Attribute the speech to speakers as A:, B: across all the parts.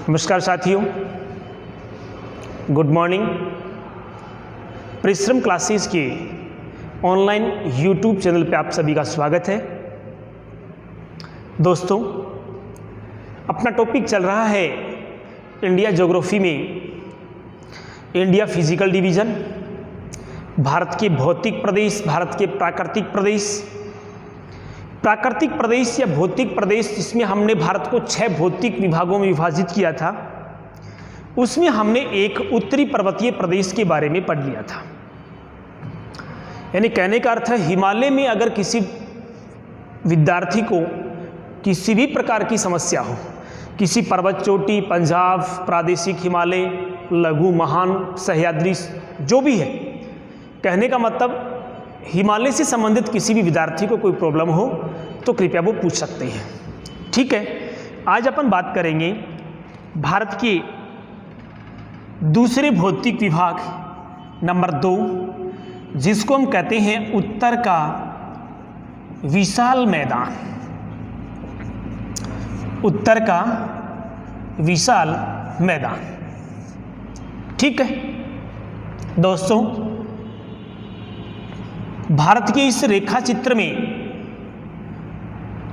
A: नमस्कार साथियों, good morning. परिश्रम क्लासेस के ऑनलाइन यूट्यूब चैनल पे आप सभी का स्वागत है। दोस्तों, अपना टॉपिक चल रहा है इंडिया ज्योग्राफी में इंडिया फिजिकल डिवीज़न, भारत के भौतिक प्रदेश, भारत के प्राकृतिक प्रदेश या भौतिक प्रदेश, जिसमें हमने भारत को 6 भौतिक विभागों में विभाजित किया था। उसमें हमने एक उत्तरी पर्वतीय प्रदेश के बारे में पढ़ लिया था। यानी कहने का अर्थ है, हिमालय में अगर किसी विद्यार्थी को किसी भी प्रकार की समस्या हो, किसी पर्वत चोटी, पंजाब, प्रादेशिक हिमालय, लघु, महान, सह्याद्री, जो भी है, कहने का मतलब हिमालय से संबंधित किसी भी विद्यार्थी को कोई प्रॉब्लम हो तो कृपया वो पूछ सकते हैं। ठीक है, आज अपन बात करेंगे भारत के दूसरे भौतिक विभाग नंबर 2, जिसको हम कहते हैं उत्तर का विशाल मैदान। उत्तर का विशाल मैदान। ठीक है दोस्तों, भारत के इस रेखा चित्र में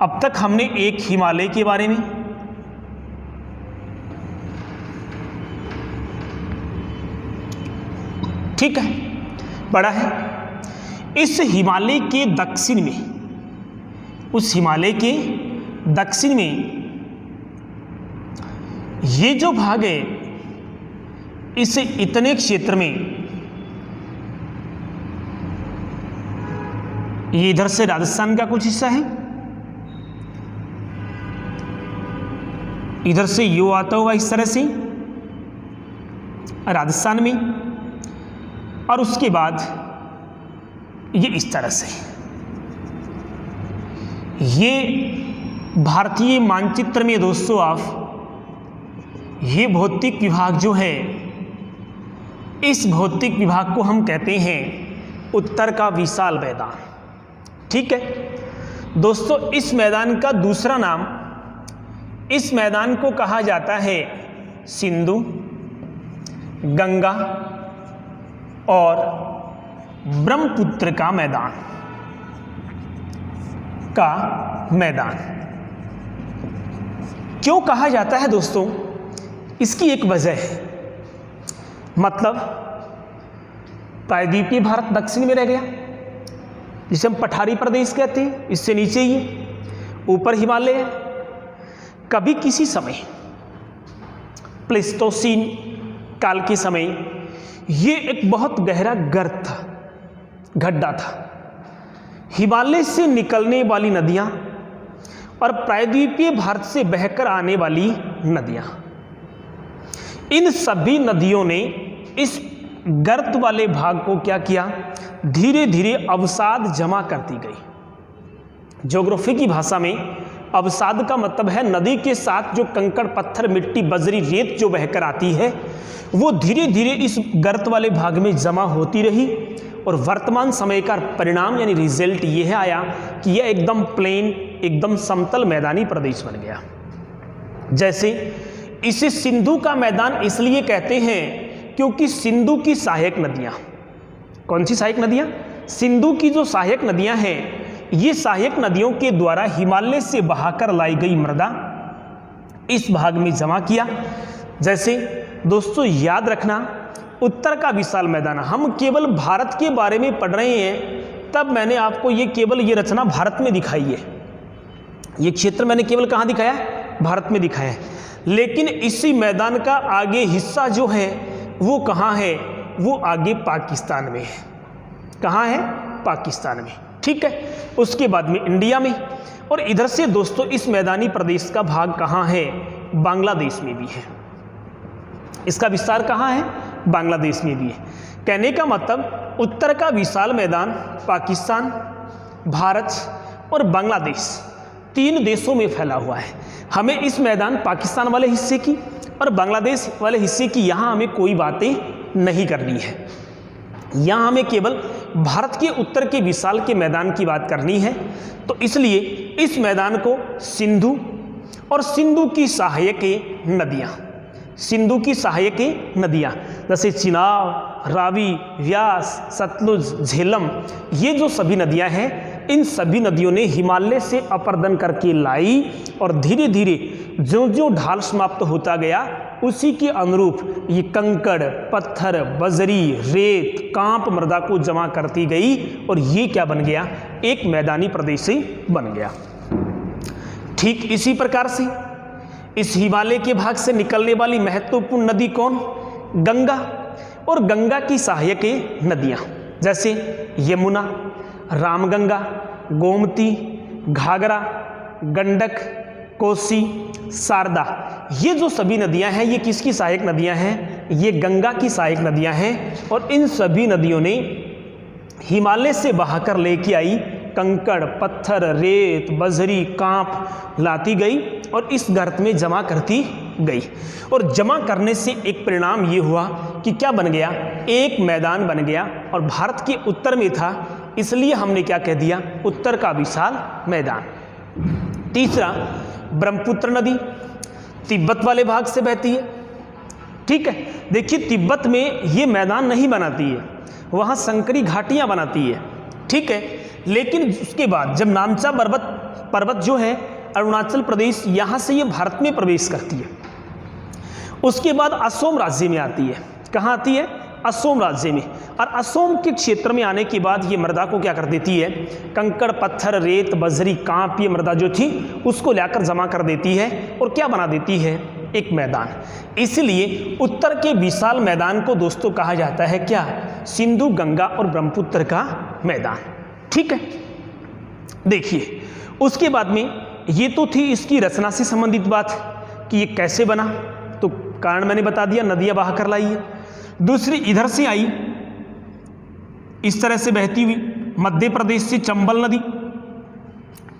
A: अब तक हमने एक हिमालय के बारे में, ठीक है, पढ़ा है। इस हिमालय के दक्षिण में, उस हिमालय के दक्षिण में ये जो भाग है, इस इतने क्षेत्र में, ये इधर से राजस्थान का कुछ हिस्सा है, इधर से यो आता हुआ इस तरह से राजस्थान में, और उसके बाद ये इस तरह से। ये भारतीय मानचित्र में दोस्तों आप ये भौतिक विभाग जो है, इस भौतिक विभाग को हम कहते हैं उत्तर का विशाल मैदान। ठीक है दोस्तों, इस मैदान का दूसरा नाम, इस मैदान को कहा जाता है सिंधु, गंगा और ब्रह्मपुत्र का मैदान क्यों कहा जाता है दोस्तों? इसकी एक वजह है, मतलब प्रायद्वीपीय भारत दक्षिण में रह गया, जिसे हम पठारी प्रदेश कहते हैं, इससे नीचे ही है, ऊपर हिमालय है। कभी किसी समय प्लेस्टोसीन काल के समय ये एक बहुत गहरा गर्त था, गड्ढा था। हिमालय से निकलने वाली नदियां और प्रायद्वीपीय भारत से बहकर आने वाली नदियां, इन सभी नदियों ने इस गर्त वाले भाग को क्या किया, धीरे धीरे अवसाद जमा करती गई। ज्योग्राफी की भाषा में अवसाद का मतलब है नदी के साथ जो कंकड़, पत्थर, मिट्टी, बजरी, रेत जो बहकर आती है, वो धीरे धीरे इस गर्त वाले भाग में जमा होती रही, और वर्तमान समय का परिणाम यानी रिजल्ट यह आया कि यह एकदम प्लेन, एकदम समतल मैदानी प्रदेश बन गया। जैसे इसे सिंधु का मैदान इसलिए कहते हैं क्योंकि सिंधु की सहायक नदियां, कौन सी सहायक नदियां? सिंधु की जो सहायक नदियां हैं, ये सहायक नदियों के द्वारा हिमालय से बहाकर लाई गई मृदा इस भाग में जमा किया। जैसे दोस्तों याद रखना, उत्तर का विशाल मैदान, हम केवल भारत के बारे में पढ़ रहे हैं, तब मैंने आपको ये केवल ये रचना भारत में दिखाई है, ये क्षेत्र मैंने केवल कहाँ दिखाया है? भारत में दिखाया है। लेकिन इसी मैदान का आगे हिस्सा जो है वो कहाँ है? वो आगे पाकिस्तान में है। कहाँ है? पाकिस्तान में। ठीक है, उसके बाद में इंडिया में, और इधर से दोस्तों इस मैदानी प्रदेश का भाग कहाँ है? बांग्लादेश में भी है। इसका विस्तार कहाँ है? बांग्लादेश में भी है। कहने का मतलब उत्तर का विशाल मैदान पाकिस्तान, भारत और बांग्लादेश 3 देशों में फैला हुआ है। हमें इस मैदान पाकिस्तान वाले हिस्से की और बांग्लादेश वाले हिस्से की यहाँ हमें कोई बातें नहीं करनी है। यहाँ हमें केवल भारत के उत्तर के विशाल के मैदान की बात करनी है। तो इसलिए इस मैदान को सिंधु और सिंधु की सहायक नदियाँ, सिंधु की सहायक नदियाँ जैसे चिनाब, रावी, व्यास, सतलुज, झेलम, ये जो सभी नदियाँ हैं, इन सभी नदियों ने हिमालय से अपर्दन करके लाई और धीरे धीरे जो जो ढाल समाप्त होता गया उसी के अनुरूप ये कंकड़, पत्थर, बजरी, रेत, कांप मृदा को जमा करती गई और ये क्या बन गया, एक मैदानी प्रदेश बन गया। ठीक इसी प्रकार से इस हिमालय के भाग से निकलने वाली महत्वपूर्ण नदी कौन, गंगा, और गंगा की सहायक नदियाँ जैसे यमुना, रामगंगा, गोमती, घाघरा, गंडक, कोसी, शारदा, ये जो सभी नदियां हैं ये किसकी सहायक नदियां हैं, ये गंगा की सहायक नदियां हैं। और इन सभी नदियों ने हिमालय से बहाकर लेके आई कंकड़, पत्थर, रेत, बजरी, कांप लाती गई और इस गर्त में जमा करती गई। और जमा करने से एक परिणाम ये हुआ कि क्या बन गया, एक मैदान बन गया। और भारत के उत्तर में था, इसलिए हमने क्या कह दिया, उत्तर का विशाल मैदान। तीसरा, ब्रह्मपुत्र नदी तिब्बत वाले भाग से बहती है। ठीक है, देखिए तिब्बत में ये मैदान नहीं बनाती है, वहाँ संकरी घाटियाँ बनाती है। ठीक है, लेकिन उसके बाद जब नामचा पर्वत जो है अरुणाचल प्रदेश, यहाँ से ये भारत में प्रवेश करती है, उसके बाद असम राज्य में आती है। कहाँ आती है, असम राज्य में। और असम के क्षेत्र में आने के बाद ये मृदा को क्या कर देती है, कंकड़, पत्थर, रेत, बजरी, कांप, ये मृदा जो थी उसको लाकर जमा कर देती है और क्या बना देती है, एक मैदान। इसलिए उत्तर के विशाल मैदान को दोस्तों कहा जाता है क्या, सिंधु, गंगा और ब्रह्मपुत्र का मैदान। ठीक है, देखिए उसके बाद में ये तो थी इसकी रचना से संबंधित बात कि ये कैसे बना, तो कारण मैंने बता दिया, नदियाँ बहा कर लाई है। दूसरी इधर से आई, इस तरह से बहती हुई मध्य प्रदेश से चंबल नदी।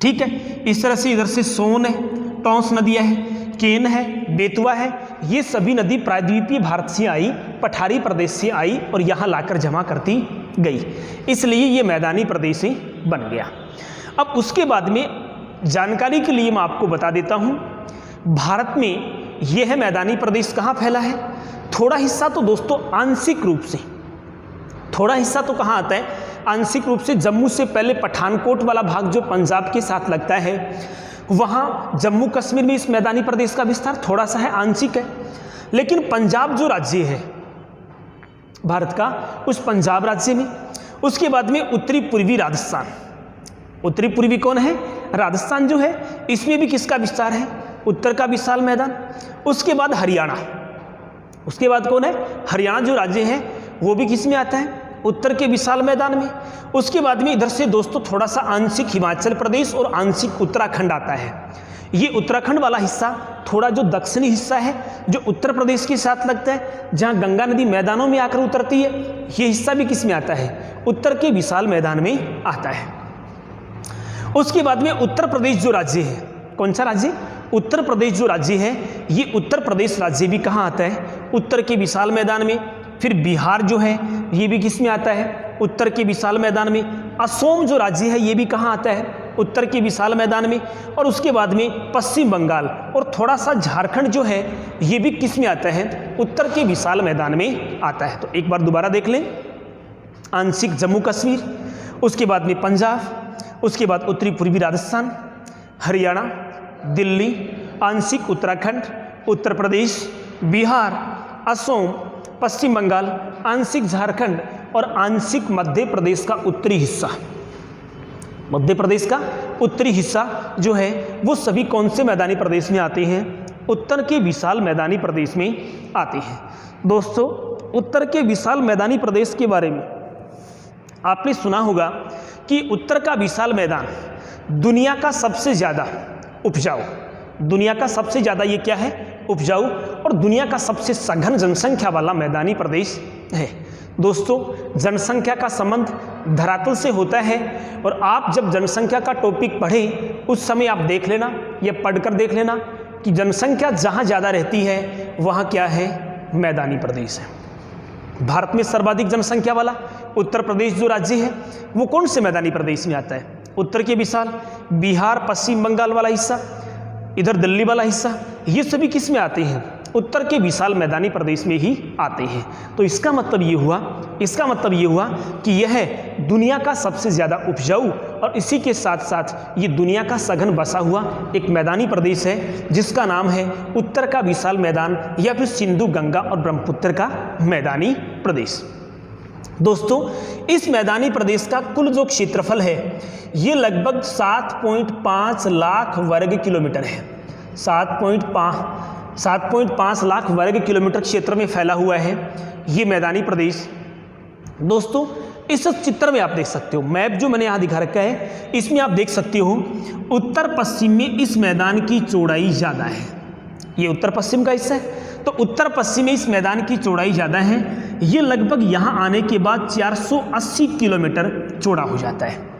A: ठीक है, इस तरह से इधर से सोन है, टॉन्स नदियाँ हैं, केन है, बेतवा है, ये सभी नदी प्रायद्वीपीय भारत से आई, पठारी प्रदेश से आई और यहाँ लाकर जमा करती गई, इसलिए ये मैदानी प्रदेश बन गया। अब उसके बाद में जानकारी के लिए मैं आपको बता देता हूँ, भारत में यह है मैदानी प्रदेश कहाँ फैला है। थोड़ा हिस्सा तो दोस्तों आंशिक रूप से, थोड़ा हिस्सा तो कहाँ आता है, आंशिक रूप से जम्मू से पहले पठानकोट वाला भाग जो पंजाब के साथ लगता है, वहाँ जम्मू कश्मीर में इस मैदानी प्रदेश का विस्तार थोड़ा सा है, आंशिक है। लेकिन पंजाब जो राज्य है भारत का, उस पंजाब राज्य में, उसके बाद में उत्तरी पूर्वी राजस्थान, उत्तरी पूर्वी कौन है, राजस्थान जो है, इसमें भी किसका विस्तार है, उत्तर का विशाल मैदान। उसके बाद हरियाणा, उसके बाद कौन है, हरियाणा जो राज्य है वो भी किस में आता है, उत्तर के विशाल मैदान में। उसके बाद में इधर से दोस्तों थोड़ा सा आंशिक हिमाचल प्रदेश और आंशिक उत्तराखंड आता है। ये उत्तराखंड वाला हिस्सा थोड़ा जो दक्षिणी हिस्सा है जो उत्तर प्रदेश के साथ लगता है, जहाँ गंगा नदी मैदानों में आकर उतरती है, ये हिस्सा भी किस में आता है, उत्तर के विशाल मैदान में आता है। उसके बाद में उत्तर प्रदेश जो राज्य है, कौन सा राज्य, उत्तर प्रदेश जो राज्य है, ये उत्तर प्रदेश राज्य भी कहाँ आता है, उत्तर के विशाल मैदान में। फिर बिहार जो है ये भी किस में आता है, उत्तर के विशाल मैदान में। असम जो राज्य है ये भी कहाँ आता है, उत्तर के विशाल मैदान में। और उसके बाद में पश्चिम बंगाल और थोड़ा सा झारखंड जो है ये भी किस में आता है, उत्तर के विशाल मैदान में आता है। तो एक बार दोबारा देख लें, आंशिक जम्मू कश्मीर, उसके बाद में पंजाब, उसके बाद उत्तरी पूर्वी राजस्थान, हरियाणा, दिल्ली, आंशिक उत्तराखंड, उत्तर प्रदेश, बिहार, असम, पश्चिम बंगाल, आंशिक झारखंड और आंशिक मध्य प्रदेश का उत्तरी हिस्सा। मध्य प्रदेश का उत्तरी हिस्सा जो है वो सभी कौन से मैदानी प्रदेश में आते हैं, उत्तर के विशाल मैदानी प्रदेश में आते हैं। दोस्तों उत्तर के विशाल मैदानी प्रदेश के बारे में आपने सुना होगा कि उत्तर का विशाल मैदान दुनिया का सबसे ज़्यादा उपजाऊ, दुनिया का सबसे ज़्यादा ये क्या है, उपजाऊ, और दुनिया का सबसे सघन जनसंख्या वाला मैदानी प्रदेश है। दोस्तों जनसंख्या का संबंध धरातल से होता है, और आप जब जनसंख्या का टॉपिक पढ़ें उस समय आप देख लेना या पढ़कर देख लेना कि जनसंख्या जहाँ ज़्यादा रहती है वहाँ क्या है, मैदानी प्रदेश है। भारत में सर्वाधिक जनसंख्या वाला उत्तर प्रदेश जो राज्य है वो कौन से मैदानी प्रदेश में आता है, उत्तर के विशाल, बिहार, पश्चिम बंगाल वाला हिस्सा, इधर दिल्ली वाला हिस्सा, ये सभी किस में आते हैं, उत्तर के विशाल मैदानी प्रदेश में ही आते हैं। तो इसका मतलब ये हुआ कि यह दुनिया का सबसे ज़्यादा उपजाऊ और इसी के साथ साथ ये दुनिया का सघन बसा हुआ एक मैदानी प्रदेश है जिसका नाम है उत्तर का विशाल मैदान या फिर सिंधु, गंगा और ब्रह्मपुत्र का मैदानी प्रदेश। दोस्तों, इस मैदानी प्रदेश का कुल जो क्षेत्रफल है ये लगभग 7.5 लाख वर्ग किलोमीटर है। 7.5 लाख वर्ग किलोमीटर क्षेत्र में फैला हुआ है ये मैदानी प्रदेश। दोस्तों, इस चित्र में आप देख सकते हो, मैप जो मैंने यहाँ दिखा रखा है इसमें आप देख सकते हो उत्तर पश्चिम में इस मैदान की चौड़ाई ज़्यादा है। ये उत्तर पश्चिम का हिस्सा है, तो उत्तर पश्चिम में इस मैदान की चौड़ाई ज़्यादा है। ये लगभग यहाँ आने के बाद 480 किलोमीटर चौड़ा हो जाता है।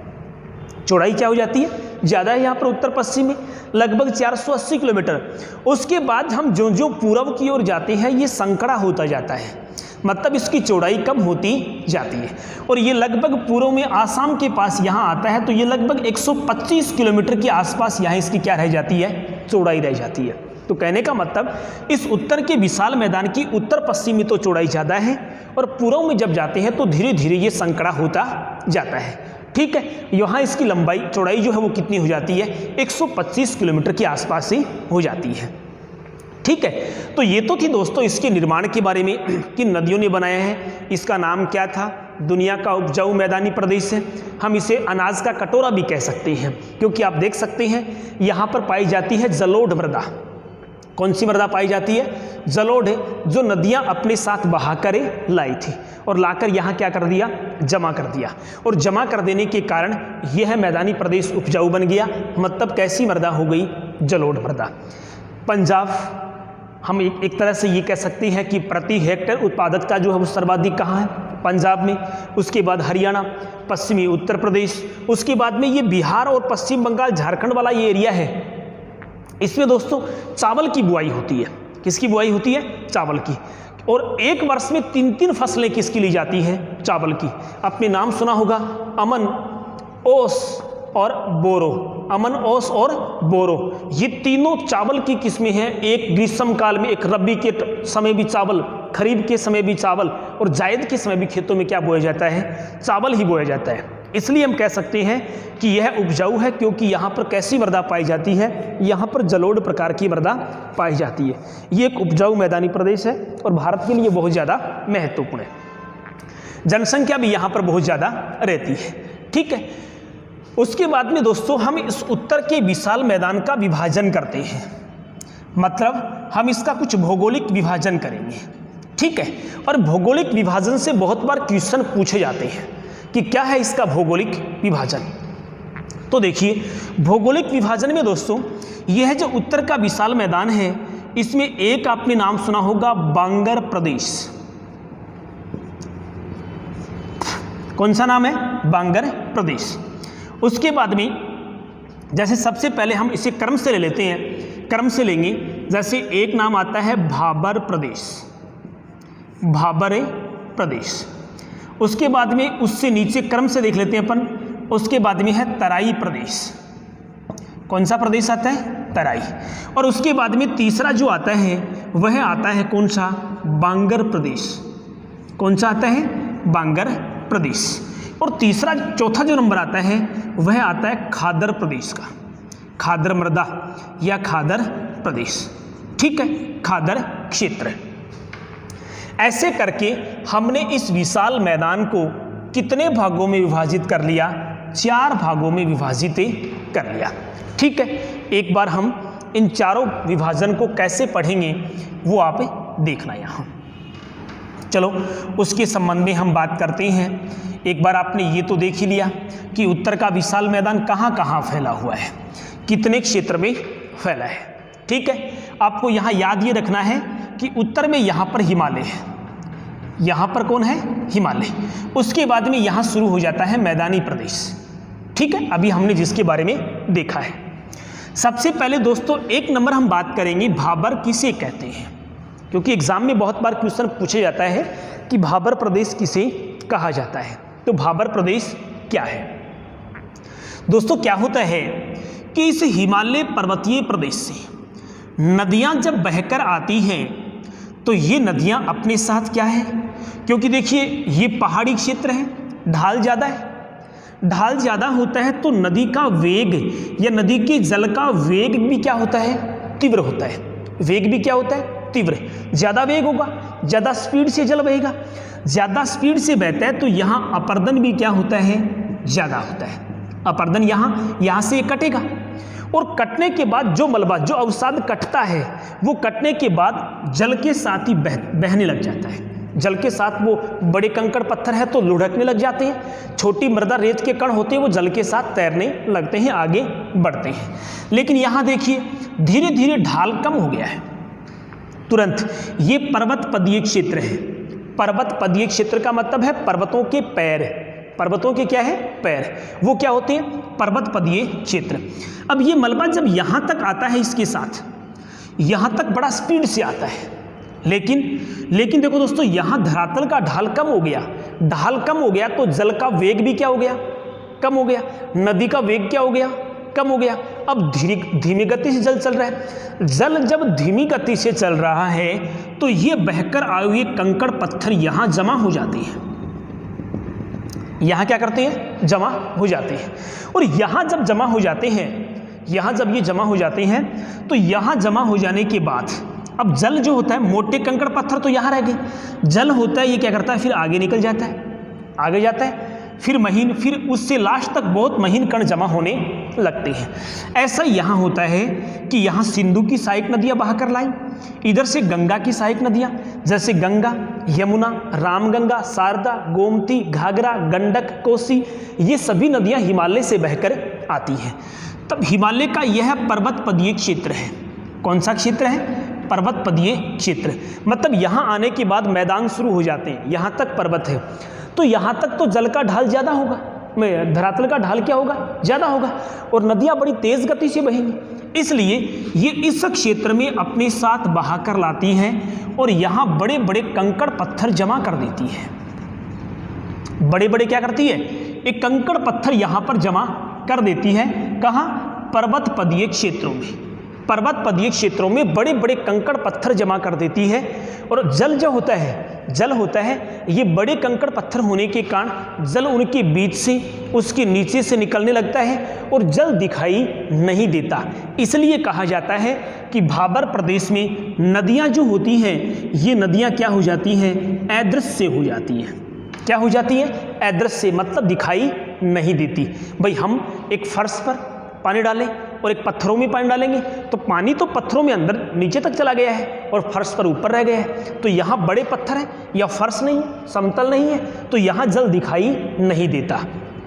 A: चौड़ाई क्या हो जाती है? ज़्यादा है यहाँ पर उत्तर पश्चिम में, लगभग 480 किलोमीटर। उसके बाद हम जो जो पूर्व की ओर जाते हैं ये संकड़ा होता जाता है, मतलब इसकी चौड़ाई कम होती जाती है और ये लगभग पूर्व में आसाम के पास यहाँ आता है, तो ये लगभग 125 किलोमीटर के आसपास यहाँ इसकी क्या रह जाती है? चौड़ाई रह जाती है। तो कहने का मतलब इस उत्तर के विशाल मैदान की उत्तर पश्चिम में तो चौड़ाई ज़्यादा है और पूर्व में जब जाते हैं तो धीरे धीरे ये संकड़ा होता जाता है। ठीक है, यहाँ इसकी लंबाई चौड़ाई जो है वो कितनी हो जाती है? 125 किलोमीटर के आसपास ही हो जाती है। ठीक है, तो ये तो थी दोस्तों इसके निर्माण के बारे में, किन नदियों ने बनाया है, इसका नाम क्या था, दुनिया का उपजाऊ मैदानी प्रदेश है। हम इसे अनाज का कटोरा भी कह सकते हैं क्योंकि आप देख सकते हैं यहाँ पर पाई जाती है जलोढ़ मृदा। कौन सी मृदा पाई जाती है? जलोढ़ है, जो नदियाँ अपने साथ बहा कर लाई थी और लाकर यहाँ क्या कर दिया? जमा कर दिया, और जमा कर देने के कारण यह मैदानी प्रदेश उपजाऊ बन गया। मतलब कैसी मृदा हो गई? जलोढ़ मृदा। पंजाब, हम एक तरह से ये कह सकते हैं कि प्रति हेक्टेयर उत्पादकता जो है वो सर्वाधिक कहाँ है? पंजाब में। उसके बाद हरियाणा, पश्चिमी उत्तर प्रदेश, उसके बाद में ये बिहार और पश्चिम बंगाल, झारखंड वाला ये एरिया है। इसमें दोस्तों चावल की बुआई होती है। किसकी बुआई होती है? चावल की। और एक वर्ष में 3 फसलें किसकी ली जाती हैं? चावल की। आपने नाम सुना होगा अमन, ओस और बोरो। अमन, ओस और बोरो, ये तीनों चावल की किस्में हैं। एक ग्रीष्म काल में, एक रबी के समय भी चावल, खरीफ के समय भी चावल और जायद के समय भी खेतों में क्या बोया जाता है? चावल ही बोया जाता है। इसलिए हम कह सकते हैं कि यह उपजाऊ है क्योंकि यहाँ पर कैसी मृदा पाई जाती है? यहाँ पर जलोढ़ प्रकार की मृदा पाई जाती है। ये एक उपजाऊ मैदानी प्रदेश है और भारत के लिए बहुत ज़्यादा महत्वपूर्ण है। जनसंख्या भी यहाँ पर बहुत ज़्यादा रहती है। ठीक है, उसके बाद में दोस्तों हम इस उत्तर के विशाल मैदान का विभाजन करते हैं, मतलब हम इसका कुछ भौगोलिक विभाजन करेंगे। ठीक है, और भौगोलिक विभाजन से बहुत बार क्वेश्चन पूछे जाते हैं कि क्या है इसका भौगोलिक विभाजन। तो देखिए, भौगोलिक विभाजन में दोस्तों यह जो उत्तर का विशाल मैदान है इसमें एक आपने नाम सुना होगा बांगर प्रदेश। कौन सा नाम है? बांगर प्रदेश। उसके बाद में जैसे सबसे पहले हम इसे क्रम से ले लेते हैं, क्रम से लेंगे। जैसे एक नाम आता है भाबर प्रदेश, भाबर प्रदेश। उसके बाद में उससे नीचे क्रम से देख लेते हैं अपन, उसके बाद में है तराई प्रदेश। कौन सा प्रदेश आता है? तराई। और उसके बाद में तीसरा जो आता है वह आता है कौन सा? बांगर प्रदेश। कौन सा आता है? बांगर प्रदेश। और तीसरा, चौथा जो नंबर आता है वह आता है खादर प्रदेश का, खादर मृदा या खादर प्रदेश। ठीक है, खादर क्षेत्र। ऐसे करके हमने इस विशाल मैदान को कितने भागों में विभाजित कर लिया? 4 भागों में विभाजित कर लिया। ठीक है, एक बार हम इन चारों विभाजन को कैसे पढ़ेंगे वो आप देखना यहाँ। चलो उसके संबंध में हम बात करते हैं। एक बार आपने ये तो देख ही लिया कि उत्तर का विशाल मैदान कहाँ कहाँ फैला हुआ है, कितने क्षेत्र में फैला है। ठीक है, आपको यहाँ याद ये रखना है कि उत्तर में यहाँ पर हिमालय है, यहाँ पर कौन है? हिमालय। उसके बाद में यहाँ शुरू हो जाता है मैदानी प्रदेश। ठीक है, अभी हमने जिसके बारे में देखा है। सबसे पहले दोस्तों एक नंबर हम बात करेंगे भाबर किसे कहते हैं, क्योंकि एग्जाम में बहुत बार क्वेश्चन पूछा जाता है कि भाबर प्रदेश किसे कहा जाता है। तो भाबर प्रदेश क्या है? दोस्तों क्या होता है कि इस हिमालय पर्वतीय प्रदेश से नदियां जब बहकर आती हैं तो ये नदियाँ अपने साथ क्या है, क्योंकि देखिए ये पहाड़ी क्षेत्र है, ढाल ज़्यादा है, ढाल ज़्यादा होता है तो नदी का वेग या नदी के जल का वेग भी क्या होता है, तीव्र होता है। वेग भी क्या होता है, तीव्र। ज़्यादा वेग होगा, ज़्यादा स्पीड से जल बहेगा, ज़्यादा स्पीड से बहता है तो यहाँ अपरदन भी क्या होता है, ज़्यादा होता है। अपरदन यहाँ से कटेगा और कटने के बाद जो मलबा, जो अवसाद कटता है वो कटने के बाद जल के साथ ही बहने लग जाता है। जल के साथ वो बड़े कंकड़ पत्थर है तो लुढ़कने लग जाते हैं, छोटी मृदा रेत के कण होते हैं वो जल के साथ तैरने लगते हैं, आगे बढ़ते हैं। लेकिन यहाँ देखिए धीरे धीरे ढाल कम हो गया है तुरंत। ये पर्वत पदीय क्षेत्र है। पर्वत पदीय क्षेत्र का मतलब है पर्वतों के पैर, पर्वतों के क्या है, पैर, वो क्या होते हैं, पर्वत पदीय क्षेत्र। अब ये मलबा जब यहाँ तक आता है इसके साथ, यहाँ तक बड़ा स्पीड से आता है, लेकिन देखो दोस्तों यहाँ धरातल का ढाल कम हो गया। ढाल कम हो गया तो जल का वेग भी क्या हो गया, कम हो गया। नदी का वेग क्या हो गया, कम हो गया। अब धीमी गति से जल चल रहा है। जल जब धीमी गति से चल रहा है तो ये बहकर आए हुए कंकड़ पत्थर यहाँ जमा हो जाते हैं। यहाँ क्या करते हैं, जमा हो जाते हैं। और यहाँ जब जमा हो जाते हैं, यहाँ जब ये जमा हो जाते हैं तो यहाँ जमा हो जाने के बाद अब जल जो होता है, मोटे कंकड़ पत्थर तो यहाँ रह गए, जल होता है ये क्या करता है, फिर आगे निकल जाता है, आगे जाता है, फिर महीन, फिर उससे लास्ट तक बहुत महीन कण जमा होने लगते हैं। ऐसा यहाँ होता है कि यहाँ सिंधु की सहायक नदियाँ बहाकर लाई, इधर से गंगा की सहायक नदियाँ जैसे गंगा, यमुना, रामगंगा, शारदा, गोमती, घाघरा, गंडक, कोसी, ये सभी नदियाँ हिमालय से बहकर आती हैं। तब हिमालय का यह पर्वत पदीय क्षेत्र है। कौन सा क्षेत्र है, पर्वत पदीय क्षेत्र। मतलब यहाँ आने के बाद मैदान शुरू हो जाते हैं, यहाँ तक पर्वत है तो यहाँ तक तो जल का ढाल ज़्यादा होगा, धरातल का ढाल क्या होगा, ज़्यादा होगा, और नदियाँ बड़ी तेज़ गति से बहेंगी। इसलिए ये इस क्षेत्र में अपने साथ बहा कर लाती हैं और यहाँ बड़े बड़े कंकड़ पत्थर जमा कर देती है। बड़े बड़े क्या करती है, एक कंकड़ पत्थर यहाँ पर जमा कर देती है। कहाँ, पर्वत पदीय क्षेत्रों में। पर्वत पदीय क्षेत्रों में बड़े बड़े कंकड़ पत्थर जमा कर देती है। और जल जो होता है, जल होता है, ये बड़े कंकड़ पत्थर होने के कारण जल उनके बीच से, उसके नीचे से निकलने लगता है और जल दिखाई नहीं देता। इसलिए कहा जाता है कि भाबर प्रदेश में नदियाँ जो होती हैं, ये नदियाँ क्या हो जाती हैं, अदृश्य हो जाती हैं। क्या हो जाती है, अदृश्य, मतलब दिखाई नहीं देती। भाई हम एक फर्श पर पानी डालें और एक पत्थरों में पानी डालेंगे तो पानी तो पत्थरों में अंदर नीचे तक चला गया है और फर्श पर ऊपर रह गया है। तो यहाँ बड़े पत्थर हैं या फर्श नहीं है, समतल नहीं है, तो यहाँ जल दिखाई नहीं देता,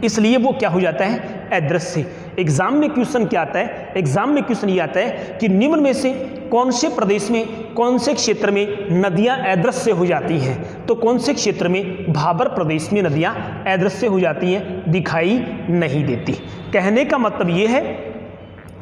A: इसलिए वो क्या हो जाता है, अदृश्य। एग्जाम में क्वेश्चन क्या आता है, एग्जाम में क्वेश्चन ये आता है कि निम्न में से कौन से प्रदेश में, कौन से क्षेत्र में नदियाँ अदृश्य हो जाती हैं, तो कौन से क्षेत्र में, भाबर प्रदेश में नदियाँ अदृश्य हो जाती हैं, दिखाई नहीं देती। कहने का मतलब ये है,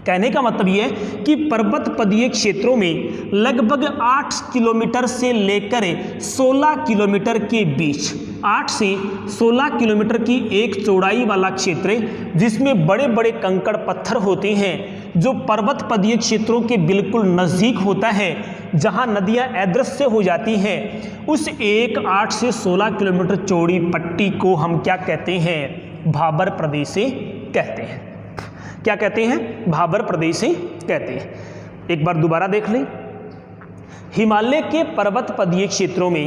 A: कहने का मतलब ये है कि पर्वत पदीय क्षेत्रों में लगभग 8 किलोमीटर से लेकर 16 किलोमीटर के बीच, 8 से 16 किलोमीटर की एक चौड़ाई वाला क्षेत्र है जिसमें बड़े बड़े कंकड़ पत्थर होते हैं, जो पर्वत पदीय क्षेत्रों के बिल्कुल नज़दीक होता है, जहां नदियां अदृश्य हो जाती हैं। उस 8 से 16 किलोमीटर चौड़ी पट्टी को हम क्या कहते हैं, भाबर प्रदेश कहते हैं। क्या कहते हैं, भाबर प्रदेश कहते हैं। एक बार दोबारा देख लें, हिमालय के पर्वत पदीय क्षेत्रों में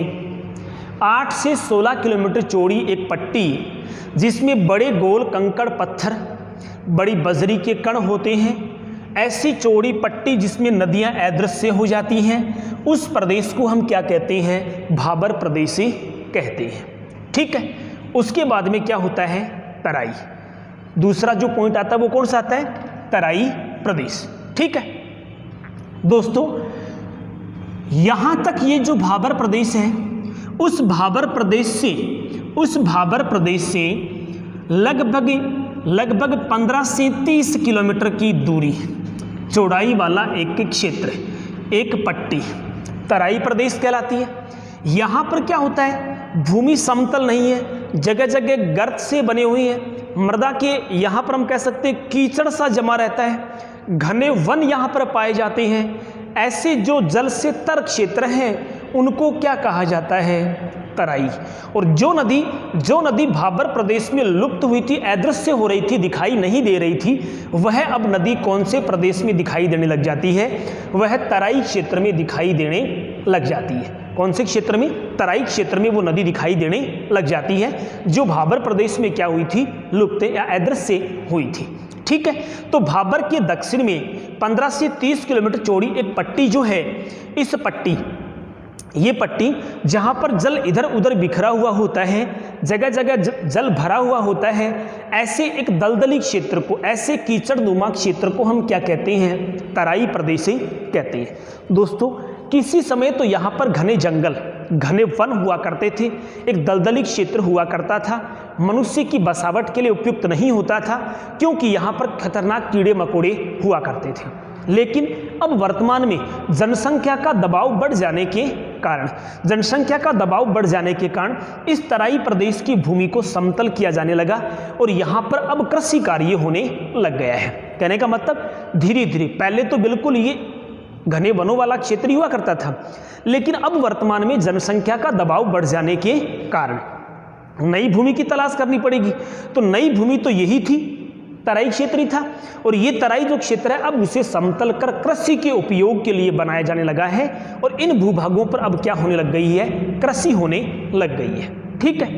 A: 8 से 16 किलोमीटर चौड़ी एक पट्टी, जिसमें बड़े गोल कंकड़ पत्थर, बड़ी बजरी के कण होते हैं, ऐसी चौड़ी पट्टी जिसमें नदियां अदृश्य हो जाती हैं, उस प्रदेश को हम क्या कहते हैं, भाबर प्रदेश कहते हैं। ठीक है, उसके बाद में क्या होता है, तराई। दूसरा जो पॉइंट आता है वो कौन सा आता है, तराई प्रदेश। ठीक है दोस्तों, यहां तक ये जो भाबर प्रदेश है, उस भाबर प्रदेश से लगभग 15 से 30 किलोमीटर की दूरी, चौड़ाई वाला एक क्षेत्र, एक पट्टी तराई प्रदेश कहलाती है। यहाँ पर क्या होता है, भूमि समतल नहीं है, जगह जगह गर्त से बने हुई है, मृदा के यहाँ पर हम कह सकते हैं कीचड़ सा जमा रहता है, घने वन यहाँ पर पाए जाते हैं। ऐसे जो जल से तर क्षेत्र हैं उनको क्या कहा जाता है? तराई। और जो नदी भाबर प्रदेश में लुप्त हुई थी, अदृश्य हो रही थी, दिखाई नहीं दे रही थी, वह अब नदी कौन से प्रदेश में दिखाई देने लग जाती है? वह तराई क्षेत्र में दिखाई देने लग जाती है। कौन से क्षेत्र में? तराई क्षेत्र में वो नदी दिखाई देने लग जाती है, जो भाबर प्रदेश में क्या हुई थी? लुप्त या अदृश्य हुई थी। ठीक है, तो भाबर के दक्षिण में 15 से 30 किलोमीटर चौड़ी एक पट्टी जो है, इस पट्टी, ये पट्टी जहाँ पर जल इधर उधर बिखरा हुआ होता है, जगह जगह जल भरा हुआ होता है, ऐसे एक दलदली क्षेत्र को, ऐसे कीचड़नुमा क्षेत्र को हम क्या कहते हैं? तराई प्रदेश कहते हैं। दोस्तों, किसी समय तो यहाँ पर घने जंगल, घने वन हुआ करते थे, एक दलदली क्षेत्र हुआ करता था, मनुष्य की बसावट के लिए उपयुक्त नहीं होता था, क्योंकि यहाँ पर खतरनाक कीड़े मकोड़े हुआ करते थे। लेकिन अब वर्तमान में जनसंख्या का दबाव बढ़ जाने के कारण इस तराई प्रदेश की भूमि को समतल किया जाने लगा और यहाँ पर अब कृषि कार्य होने लग गया है। कहने का मतलब धीरे धीरे, पहले तो बिल्कुल ये घने वनों वाला क्षेत्र हुआ करता था, लेकिन अब वर्तमान में जनसंख्या का दबाव बढ़ जाने के कारण नई भूमि की तलाश करनी पड़ेगी। तो नई भूमि तो यही थी, तराई क्षेत्र ही था, और ये तराई जो क्षेत्र है अब उसे समतल कर कृषि के उपयोग के लिए बनाया जाने लगा है, और इन भूभागों पर अब क्या होने लग गई है? कृषि होने लग गई है। ठीक है,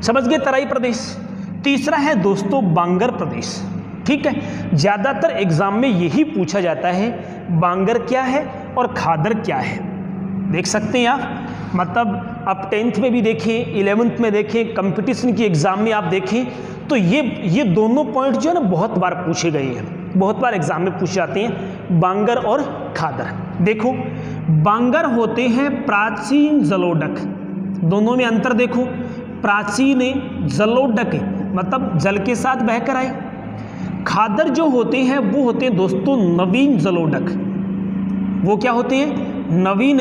A: समझ गए तराई प्रदेश। तीसरा है दोस्तों बांगर प्रदेश। ठीक है, ज्यादातर एग्जाम में यही पूछा जाता है, बांगर क्या है और खादर क्या है। देख सकते हैं आप, मतलब आप 10th में भी देखें, 11th में देखें, कंपटीशन की एग्जाम में आप देखें, तो ये दोनों पॉइंट जो है ना बहुत बार पूछे गए हैं, बहुत बार एग्जाम में पूछे जाते हैं, बांगर और खादर। देखो, बांगर होते हैं प्राचीन जलोढ़क, दोनों में अंतर देखो, प्राचीन जलोढ़क मतलब जल के साथ बहकर आए। खादर जो होते हैं वो होते हैं दोस्तों नवीन जलोढ़क। वो क्या होते हैं? नवीन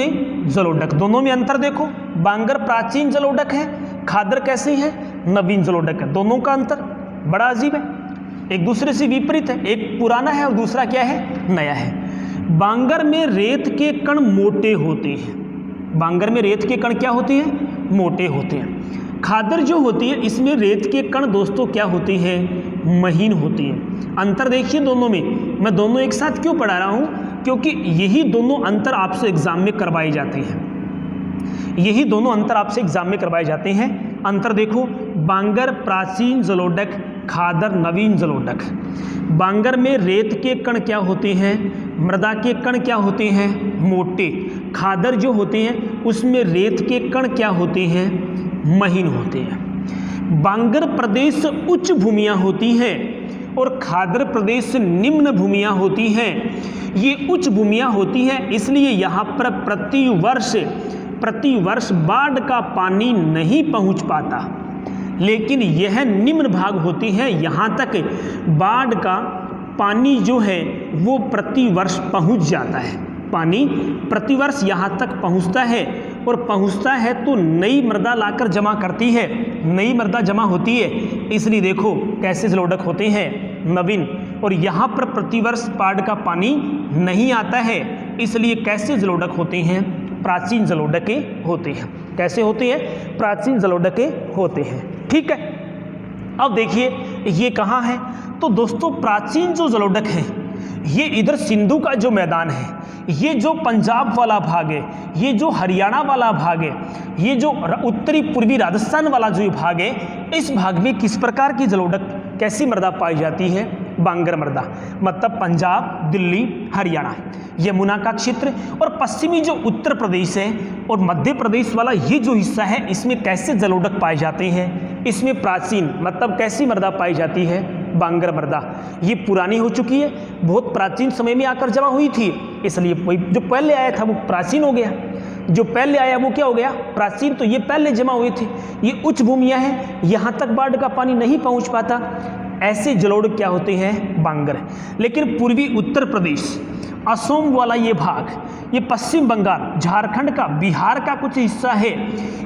A: जलोढ़क। दोनों में अंतर देखो, बांगर प्राचीन जलोढ़क है, खादर कैसे है? नवीन जलोढ़क है। दोनों का अंतर बड़ा अजीब है, एक दूसरे से विपरीत है, एक पुराना है और दूसरा क्या है? नया है। बांगर में रेत के कण मोटे होते हैं, बांगर में रेत के कण क्या होते हैं? मोटे होते हैं। खादर जो होती है इसमें रेत के कण दोस्तों क्या होते हैं? महीन होते हैं। अंतर देखिए दोनों में, मैं दोनों एक साथ क्यों पढ़ा रहा हूँ? क्योंकि यही दोनों अंतर आपसे एग्जाम में करवाए जाते हैं, यही दोनों अंतर आपसे एग्जाम में करवाए जाते हैं। अंतर देखो, बांगर प्राचीन जलोढ़क, खादर नवीन जलोढ़क। बांगर में रेत के कण क्या होते हैं? मृदा के कण क्या होते हैं? मोटे। खादर जो होते हैं उसमें रेत के कण क्या होते हैं? महीन होते हैं। बांगर प्रदेश उच्च भूमियां होती हैं और खादर प्रदेश निम्न भूमियां होती हैं। ये उच्च भूमियां होती हैं, इसलिए यहाँ पर प्रति वर्ष बाढ़ का पानी नहीं पहुँच पाता, लेकिन यह निम्न भाग होती है, यहाँ तक बाढ़ का पानी जो है वो प्रति वर्ष पहुँच जाता है। पानी प्रतिवर्ष यहाँ तक पहुँचता है, और पहुँचता है तो नई मृदा लाकर जमा करती है, नई मृदा जमा होती है। इसलिए देखो कैसे जलोढ़क होते हैं? नवीन। और यहाँ पर प्रतिवर्ष बाढ़ का पानी नहीं आता है, इसलिए कैसे जलोढ़क होते हैं? प्राचीन जलोढ़क होते हैं। कैसे होते हैं? प्राचीन जलोढ़क होते हैं। ठीक है, अब देखिए ये कहाँ है? तो दोस्तों प्राचीन जो जलोढ़क है ये इधर सिंधु का जो मैदान है, ये जो पंजाब वाला भाग है, ये जो हरियाणा वाला भाग है, ये जो उत्तरी पूर्वी राजस्थान वाला जो भाग है, इस भाग में किस प्रकार की जलोढ़क, कैसी मृदा पाई जाती है? बांगर मृदा। मतलब पंजाब, दिल्ली, हरियाणा, यमुना का क्षेत्र और पश्चिमी जो उत्तर प्रदेश है और मध्य प्रदेश वाला ये जो हिस्सा है, इसमें कैसे जलोढ़क पाए जाते हैं? इसमें प्राचीन मतलब कैसी मृदा पाई जाती है? बांगर मृदा। ये पुरानी हो चुकी है, बहुत प्राचीन समय में आकर जमा हुई थी, इसलिए जो पहले आया था वो प्राचीन हो गया, जो पहले आया वो क्या हो गया? प्राचीन। तो ये पहले जमा हुए थे, ये उच्च भूमियां हैं, यहाँ तक बाढ़ का पानी नहीं पहुँच पाता, ऐसे जलोढ़क क्या होते हैं? बांगर। लेकिन पूर्वी उत्तर प्रदेश, असम वाला ये भाग, ये पश्चिम बंगाल, झारखंड का, बिहार का कुछ हिस्सा है,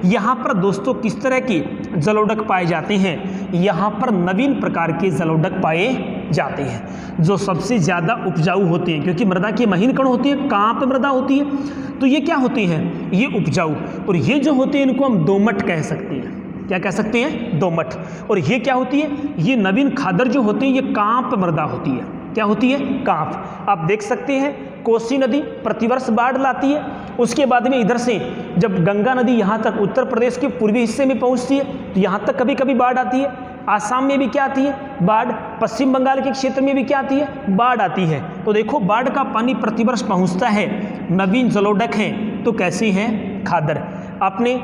A: यहाँ पर दोस्तों किस तरह की जलोढ़क पाए जाते हैं? यहाँ पर नवीन प्रकार के जलोढ़क पाए जाते हैं, जो सबसे ज़्यादा उपजाऊ होते हैं, क्योंकि मृदा की महीन कण होती है, कहाँ पे मृदा होती है, तो ये क्या होती हैं, ये उपजाऊ। और ये जो होते हैं इनको हम दोमट कह सकते हैं। क्या कह सकते हैं, दोमट। और ये क्या होती है, ये नवीन खादर जो होते हैं ये कांप मृदा होती है। क्या होती है, कांप। आप देख सकते हैं कोसी नदी प्रतिवर्ष बाढ़ लाती है, उसके बाद में इधर से जब गंगा नदी यहाँ तक उत्तर प्रदेश के पूर्वी हिस्से में पहुँचती है तो यहाँ तक कभी कभी बाढ़ आती है। आसाम में भी क्या आती है, बाढ़। पश्चिम बंगाल के क्षेत्र में भी क्या आती है, बाढ़ आती है। तो देखो बाढ़ का पानी प्रतिवर्ष पहुँचता है, नवीन जलोढ़क हैं तो कैसी हैं, खादर। आपने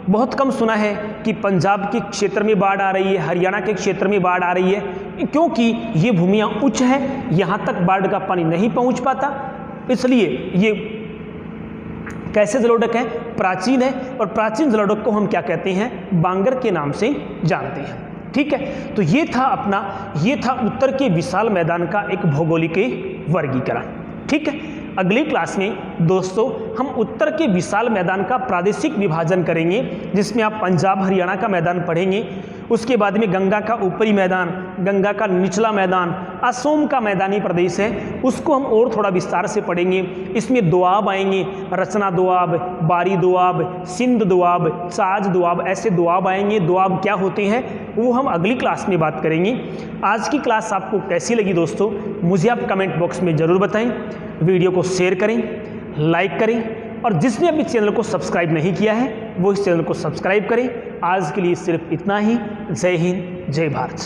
A: बहुत कम सुना है कि पंजाब के क्षेत्र में बाढ़ आ रही है, हरियाणा के क्षेत्र में बाढ़ आ रही है, क्योंकि ये भूमियाँ उच्च है, यहाँ तक बाढ़ का पानी नहीं पहुँच पाता, इसलिए ये कैसे जलोढ़क है, प्राचीन है। और प्राचीन जलोढ़क को हम क्या कहते हैं, बांगर के नाम से जानते हैं। ठीक है, तो ये था उत्तर के विशाल मैदान का एक भौगोलिक वर्गीकरण। ठीक है, अगली क्लास में दोस्तों हम उत्तर के विशाल मैदान का प्रादेशिक विभाजन करेंगे, जिसमें आप पंजाब हरियाणा का मैदान पढ़ेंगे, उसके बाद में गंगा का ऊपरी मैदान, गंगा का निचला मैदान, असम का मैदानी प्रदेश है उसको हम और थोड़ा विस्तार से पढ़ेंगे। इसमें दोआब आएंगे, रचना दोआब, बारी दोआब, सिंध दोआब, चाज दोआब, ऐसे दोआब आएंगे। दोआब क्या होते हैं वो हम अगली क्लास में बात करेंगे। आज की क्लास आपको कैसी लगी दोस्तों, मुझे आप कमेंट बॉक्स में ज़रूर बताएं। वीडियो को शेयर करें, लाइक करें, और जिसने अभी चैनल को सब्सक्राइब नहीं किया है वो इस चैनल को सब्सक्राइब करें। आज के लिए सिर्फ इतना ही। जय हिंद, जय भारत।